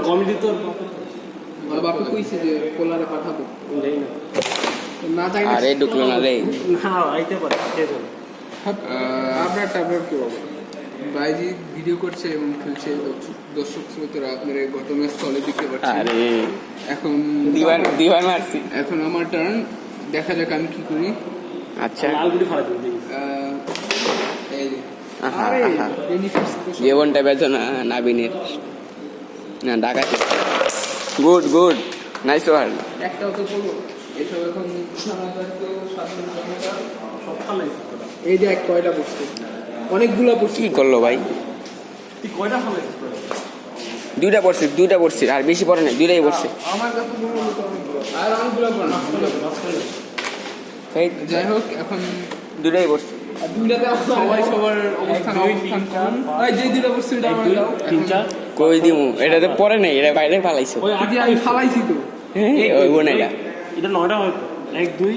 Committee তো বাপে কইছে যে পোলারে পাঠাবো নেই না না তাই না আরে ঢুকলো না রে না আইতে পারে কে জানে আপনার টাবলেট কি হবে ভাইজি ভিডিও করছে এবং খেলছে দর্শক শ্রোতারা আপনার এই ঘটনাস্থলে দেখতে পাচ্ছেন আরে এখন দিবান মারছি এখন আমার টার্ন দেখা যাক আমি কি করি আচ্ছা লালগুড়ি ফাড়া দিন এই যে। আহা, আরে আহা। benefits তো সব- জীবনটা বেদনা নাবিনের না ডাকাতি গুড গুড নাইস ওয়ার্ড একটাও তো বলবো এসব এখন সাধারণত সাধারণ জনতা সব ফালাই এই যে এক কয়টা পড়ছে অনেকগুলা পড়ছে কি করলো ভাই তুই কয়টা ফালাই দুইটা পড়ছি আর বেশি পড়ে নাই দুইটাই পড়ছে আমার কাছে মনে হলো তো অনেকগুলো আর অনেকগুলো পড়ে না এই যাই হোক এখন দুইটাই পড়ছে আর দুইটাতে সবাই সবার অবস্থান কম এই যে দুইটা পড়ছে এটা আমার দাও তিন চার কই দিমু এটাতে পড়ে নাই এটা বাইরে ফালাইছো ওই আগে আমি ফালাইছি তো ওই বোন এটা এটা 9টা হয়তো 1 2